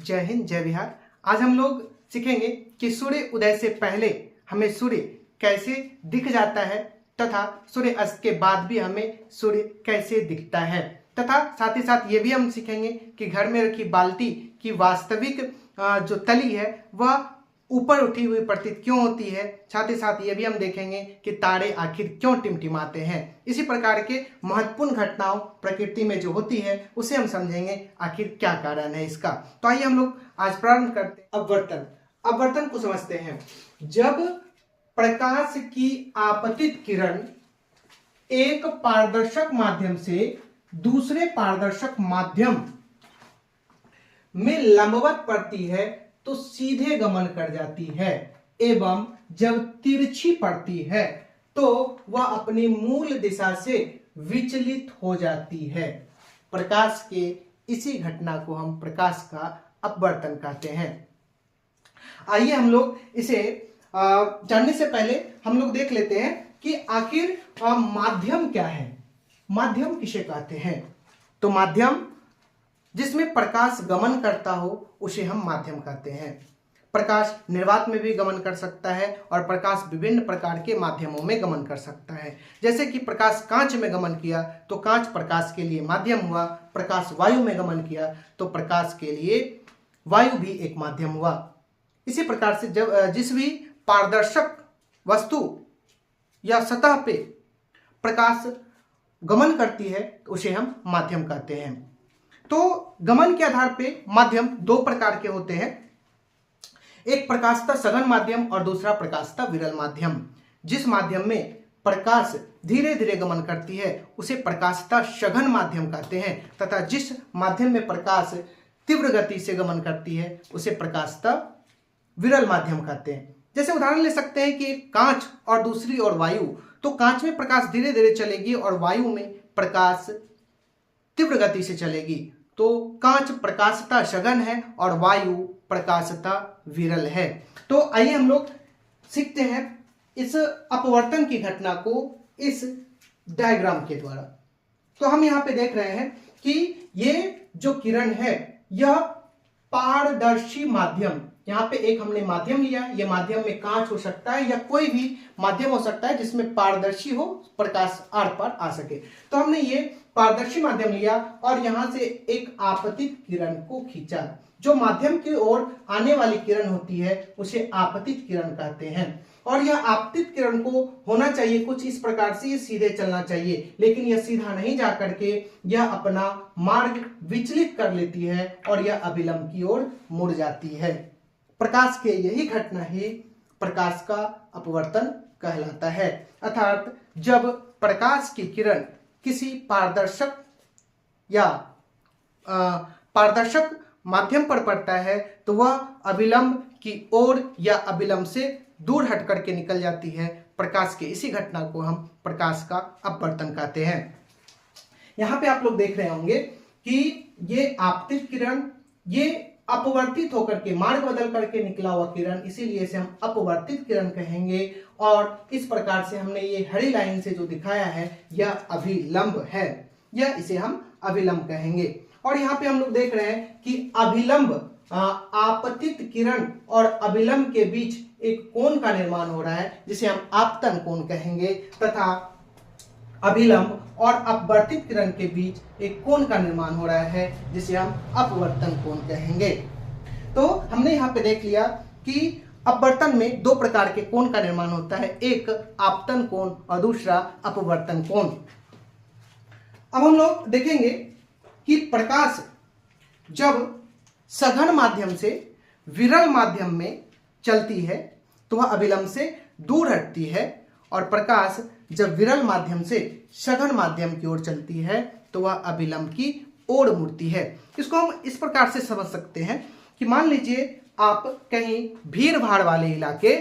जय हिंद जय बिहार। आज हम लोग सीखेंगे कि सूर्य उदय से पहले हमें सूर्य कैसे दिख जाता है तथा सूर्य अस्त के बाद भी हमें सूर्य कैसे दिखता है, तथा साथ ही साथ ये भी हम सीखेंगे कि घर में रखी बाल्टी की वास्तविक जो तली है वह ऊपर उठी हुई प्रतीत क्यों होती है। साथ ही साथ ये भी हम देखेंगे कि तारे आखिर क्यों टिमटिमाते हैं। इसी प्रकार के महत्वपूर्ण घटनाओं प्रकृति में जो होती है उसे हम समझेंगे आखिर क्या कारण है इसका। तो आइए हम लोग आज प्रारंभ करते हैं। अपवर्तन को समझते हैं। जब प्रकाश की आपतित किरण एक पारदर्शक माध्यम से दूसरे पारदर्शक माध्यम में लंबवत पड़ती है तो सीधे गमन कर जाती है, एवं जब तिरछी पड़ती है तो वह अपनी मूल दिशा से विचलित हो जाती है। प्रकाश के इसी घटना को हम प्रकाश का अपवर्तन कहते हैं। आइए हम लोग इसे जानने से पहले हम लोग देख लेते हैं कि आखिर माध्यम क्या है, माध्यम किसे कहते हैं। तो माध्यम जिसमें प्रकाश गमन करता हो उसे हम माध्यम कहते हैं। प्रकाश निर्वात में भी गमन कर सकता है और प्रकाश विभिन्न प्रकार के माध्यमों में गमन कर सकता है। जैसे कि प्रकाश कांच में गमन किया तो कांच प्रकाश के लिए माध्यम हुआ। प्रकाश वायु में गमन किया तो प्रकाश के लिए वायु भी एक माध्यम हुआ। इसी प्रकार से जब जिस भी पारदर्शक वस्तु या सतह पे प्रकाश गमन करती है तो उसे हम माध्यम कहते हैं। तो गमन के आधार पे माध्यम दो प्रकार के होते हैं, एक प्रकाशतः सघन माध्यम और दूसरा प्रकाशतः विरल माध्यम। जिस माध्यम में प्रकाश धीरे धीरे गमन करती है उसे प्रकाशतः सघन माध्यम कहते हैं, तथा जिस माध्यम में प्रकाश तीव्र गति से गमन करती है उसे प्रकाशतः विरल माध्यम कहते हैं। जैसे उदाहरण ले सकते हैं कि एक कांच और दूसरी ओर वायु। तो कांच में प्रकाश धीरे धीरे चलेगी और वायु में प्रकाश तीव्र गति से चलेगी। तो कांच प्रकाशतः सघन है और वायु प्रकाशतः विरल है। तो आइए हम लोग सीखते हैं इस अपवर्तन की घटना को इस डायग्राम के द्वारा। तो हम यहाँ पे देख रहे हैं कि ये जो किरण है यह पारदर्शी माध्यम, यहाँ पे एक हमने माध्यम लिया। ये माध्यम में कांच हो सकता है या कोई भी माध्यम हो सकता है जिसमें पारदर्शी हो, प्रकाश आर पार आ सके। तो हमने ये पारदर्शी माध्यम लिया और यहां से एक आपतित किरण को खींचा। जो माध्यम की ओर आने वाली किरण होती है उसे आपतित किरण कहते हैं। और यह आपतित किरण को होना चाहिए कुछ इस प्रकार से, ये सीधे चलना चाहिए, लेकिन यह सीधा नहीं जा करके यह अपना मार्ग विचलित कर लेती है और यह अभिलंब की ओर मुड़ जाती है। प्रकाश के यही घटना ही प्रकाश का अपवर्तन कहलाता है। अर्थात जब प्रकाश की किरण किसी पारदर्शक या पारदर्शक माध्यम पर पड़ता है तो वह अभिलंब की ओर या अभिलंब से दूर हट करके निकल जाती है। प्रकाश के इसी घटना को हम प्रकाश का अपवर्तन कहते हैं। यहाँ पे आप लोग देख रहे होंगे कि ये आपतित किरण ये अपवर्तित होकर के मार्ग बदल करके निकला हुआ किरण, इसीलिए इसे हम अपवर्तित किरण कहेंगे। और इस प्रकार से हमने ये हरी लाइन से जो दिखाया है यह अभिलंब है, यह इसे हम अभिलंब कहेंगे। और यहाँ पे हम लोग देख रहे हैं कि अभिलंब आपतित किरण और अभिलंब के बीच एक कोण का निर्माण हो रहा है जिसे हम आपतन कोण कहेंगे, तथा अभिलंब और अपवर्तित किरण के बीच एक कोण का निर्माण हो रहा है जिसे हम अपवर्तन कोण कहेंगे। तो हमने यहाँ पे देख लिया कि अपवर्तन में दो प्रकार के कोण का निर्माण होता है, एक आपतन कोण और दूसरा अपवर्तन कोण। अब हम लोग देखेंगे कि प्रकाश जब सघन माध्यम से विरल माध्यम में चलती है तो वह अभिलंब से दूर हटती है, और प्रकाश जब विरल माध्यम से सघन माध्यम की ओर चलती है तो वह अभिलंब की ओर मुड़ती है। इसको हम इस प्रकार से समझ सकते हैं कि मान लीजिए आप कहीं भीड़ भाड़ वाले इलाके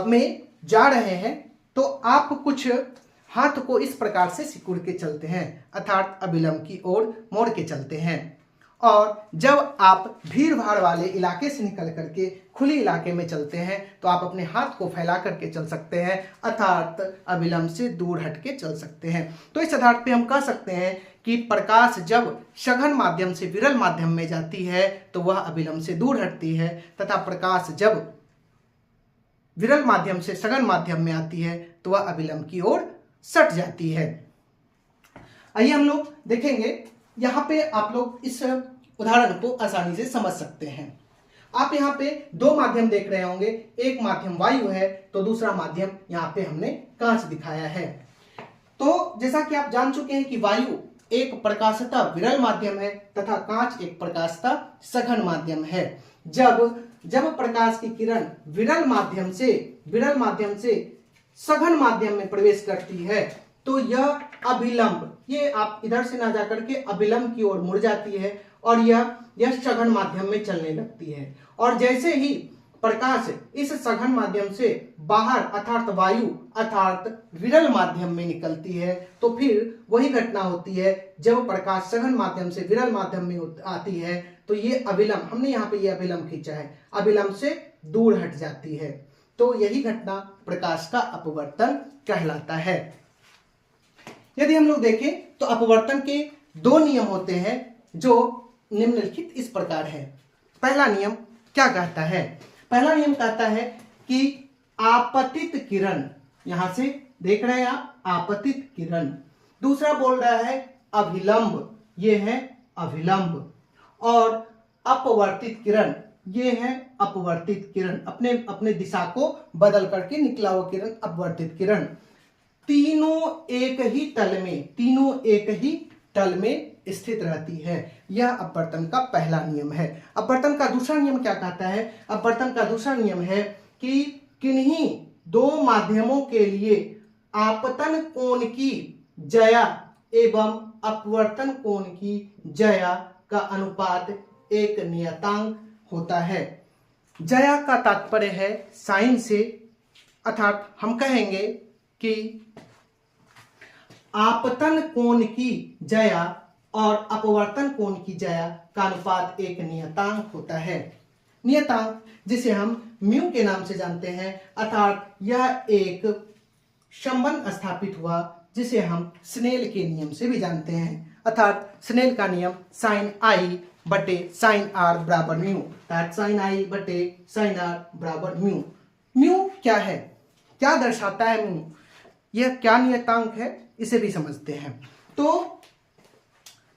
में जा रहे हैं तो आप कुछ हाथ को इस प्रकार से सिकुड़ के चलते हैं, अर्थात अभिलंब की ओर मोड़ के चलते हैं। और जब आप भीड़ भाड़ वाले इलाके से निकल करके खुले इलाके में चलते हैं तो आप अपने हाथ को फैला करके चल सकते हैं, अर्थात अविलंब से दूर हट के चल सकते हैं। तो इस आधार पे हम कह सकते हैं कि प्रकाश जब सघन माध्यम से विरल माध्यम में जाती है तो वह अविलंब से दूर हटती है, तथा प्रकाश जब विरल माध्यम से सघन माध्यम में आती है तो वह अविलंब की ओर सट जाती है। आइए हम लोग देखेंगे, यहाँ पे आप लोग इस उदाहरण को आसानी से समझ सकते हैं। आप यहाँ पे दो माध्यम देख रहे होंगे, एक माध्यम वायु है तो दूसरा माध्यम यहाँ पे हमने कांच दिखाया है। तो जैसा कि आप जान चुके हैं कि वायु एक प्रकाशतः विरल माध्यम है तथा कांच एक प्रकाशतः सघन माध्यम है। जब प्रकाश की किरण विरल माध्यम से सघन माध्यम में प्रवेश करती है तो यह अभिलंब, ये आप इधर से ना जाकर के अभिलंब की ओर मुड़ जाती है और यह सघन माध्यम में चलने लगती है। और जैसे ही प्रकाश इस सघन माध्यम से बाहर अर्थात वायु अर्थात विरल माध्यम में निकलती है तो फिर वही घटना होती है, जब प्रकाश सघन माध्यम से विरल माध्यम में आती है तो ये अभिलंब, हमने यहाँ पे ये अभिलंब खींचा है, अभिलंब से दूर हट जाती है। तो यही घटना प्रकाश का अपवर्तन कहलाता है। यदि हम लोग देखें तो अपवर्तन के दो नियम होते हैं जो निम्नलिखित इस प्रकार है। पहला नियम क्या कहता है? पहला नियम कहता है कि आपतित किरण, यहां से देख रहे हैं आप, आपतित किरण। दूसरा बोल रहा है अभिलंब, ये है अभिलंब। और अपवर्तित किरण, ये है अपवर्तित किरण, अपने दिशा को बदल करके निकला हुआ किरण अपवर्तित किरण। तीनों एक ही तल में स्थित रहती है। यह अपवर्तन का पहला नियम है। अपवर्तन का दूसरा नियम क्या कहता है? अपवर्तन का दूसरा नियम है कि किन्हीं दो माध्यमों के लिए आपतन कोण की जया एवं अपवर्तन कोण की जया का अनुपात एक नियतांक होता है। जया का तात्पर्य है साइन से, अर्थात हम कहेंगे कि आपतन कोण की जया और अपवर्तन कोण की जया का अनुपात एक नियतांक होता है। नियतांक जिसे हम म्यू के नाम से जानते हैं, अर्थात यह एक संबंध स्थापित हुआ जिसे हम स्नेल के नियम से भी जानते हैं, अर्थात स्नेल का नियम साइन आई बटे साइन आर बराबर म्यू, अर्थात साइन आई बटे साइन आर बराबर म्यू। म्यू क्या है, क्या दर्शाता है म्यू, यह क्या नियतांक है, इसे भी समझते हैं। तो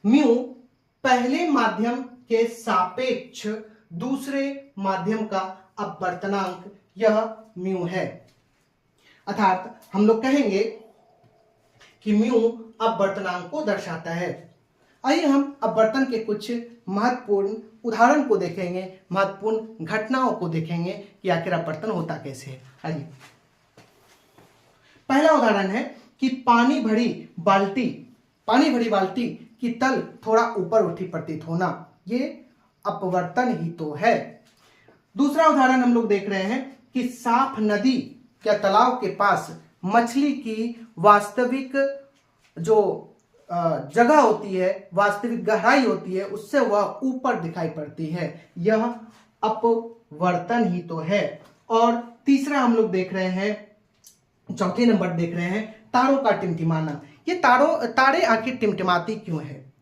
म्यू पहले माध्यम के सापेक्ष दूसरे माध्यम का अपवर्तनांक, यह म्यू है। अर्थात हम लोग कहेंगे कि म्यू अपवर्तनांक को दर्शाता है। आइए हम अपवर्तन के कुछ महत्वपूर्ण उदाहरण को देखेंगे, महत्वपूर्ण घटनाओं को देखेंगे कि आखिर अपवर्तन होता कैसे है। आइए, पहला उदाहरण है कि पानी भरी बाल्टी की तल थोड़ा ऊपर उठी प्रतीत होना, ये अपवर्तन ही तो है। दूसरा उदाहरण हम लोग देख रहे हैं कि साफ नदी या तालाब के पास मछली की वास्तविक जो जगह होती है, वास्तविक गहराई होती है, उससे वह ऊपर दिखाई पड़ती है, यह अपवर्तन ही तो है। और तीसरा हम लोग देख रहे हैं, चौथे नंबर देख रहे हैं तारों का टिमटिमाना। ये तारे आखिर टिमटिमाती क्यों है?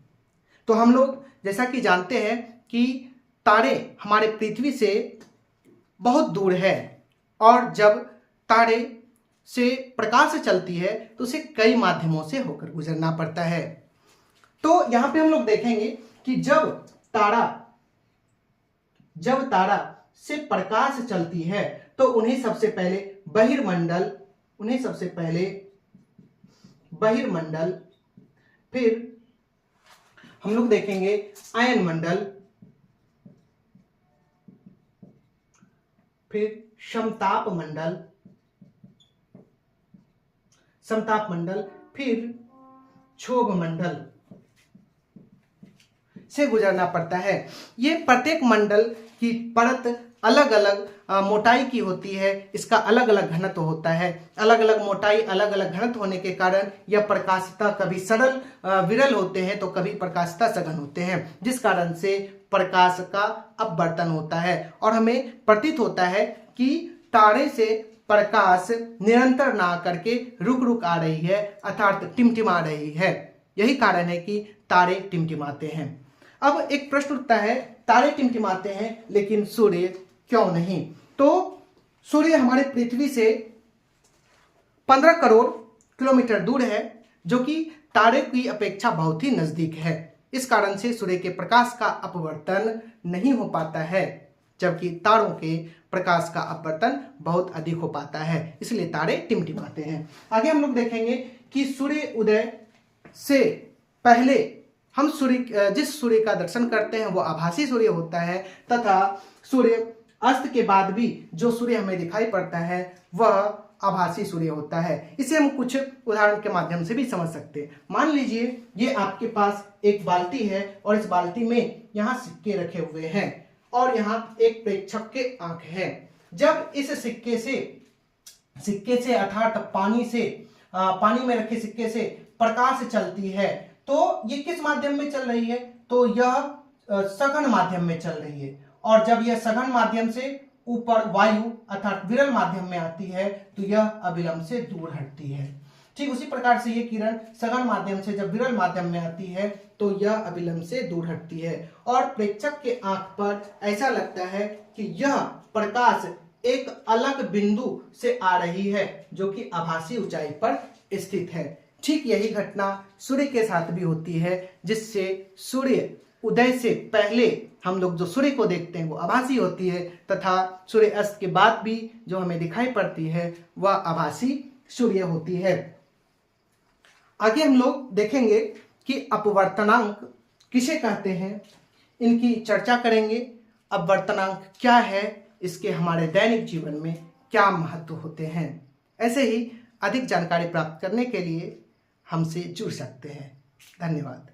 तो हम लोग जैसा कि जानते हैं कि तारे हमारे पृथ्वी से बहुत दूर है और जब तारे से प्रकाश चलती है तो उसे कई माध्यमों से होकर गुजरना पड़ता है। तो यहां पे हम लोग देखेंगे कि जब तारा से प्रकाश चलती है तो उन्हें सबसे पहले बहिर्मंडल, फिर हम लोग देखेंगे आयन मंडल, फिर समताप मंडल, फिर क्षोभ मंडल से गुजरना पड़ता है। ये प्रत्येक मंडल की परत अलग अलग मोटाई की होती है, इसका अलग अलग घनत्व होता है। अलग अलग मोटाई, अलग अलग घनत्व होने के कारण यह प्रकाशिता कभी सरल विरल होते हैं तो कभी प्रकाशिता सघन होते हैं, जिस कारण से प्रकाश का अपवर्तन होता है और हमें प्रतीत होता है कि तारे से प्रकाश निरंतर ना करके रुक रुक आ रही है, अर्थात टिमटिमा रही है। यही कारण है कि तारे टिमटिमाते हैं। अब एक प्रश्न उठता है, तारे टिमटिमाते हैं लेकिन सूर्य क्यों नहीं? तो सूर्य हमारे पृथ्वी से 15 करोड़ किलोमीटर दूर है, जो कि तारे की अपेक्षा बहुत ही नजदीक है। इस कारण से सूर्य के प्रकाश का अपवर्तन नहीं हो पाता है, जबकि तारों के प्रकाश का अपवर्तन बहुत अधिक हो पाता है, इसलिए तारे टिमटिमाते हैं। आगे हम लोग देखेंगे कि सूर्य उदय से पहले हम जिस सूर्य का दर्शन करते हैं वो आभासी सूर्य होता है, तथा सूर्य अस्त के बाद भी जो सूर्य हमें दिखाई पड़ता है वह आभासी सूर्य होता है। इसे हम कुछ उदाहरण के माध्यम से भी समझ सकते हैं। मान लीजिए ये आपके पास एक बाल्टी है और इस बाल्टी में यहाँ सिक्के रखे हुए हैं और यहाँ एक प्रेक्षक के आंख है। जब इस सिक्के से अर्थात पानी में रखे सिक्के से प्रकाश चलती है तो ये किस माध्यम में चल रही है? तो यह सघन माध्यम में चल रही है, और जब यह सघन माध्यम से ऊपर वायु अर्थात विरल माध्यम में आती है तो यह अविलंब से दूर हटती है। ठीक उसी प्रकार से ये किरण सघन माध्यम से जब विरल माध्यम में आती है तो यह अविलंब से दूर हटती है, और प्रेक्षक के आंख पर ऐसा लगता है कि यह प्रकाश एक अलग बिंदु से आ रही है जो कि आभासी ऊंचाई पर स्थित है। ठीक यही घटना सूर्य के साथ भी होती है, जिससे सूर्य उदय से पहले हम लोग जो सूर्य को देखते हैं वो आभासी होती है, तथा सूर्य अस्त के बाद भी जो हमें दिखाई पड़ती है वह आभासी सूर्य होती है। आगे हम लोग देखेंगे कि अपवर्तनांक किसे कहते हैं, इनकी चर्चा करेंगे। अपवर्तनांक क्या है, इसके हमारे दैनिक जीवन में क्या महत्व होते हैं। ऐसे ही अधिक जानकारी प्राप्त करने के लिए हमसे जुड़ सकते हैं। धन्यवाद।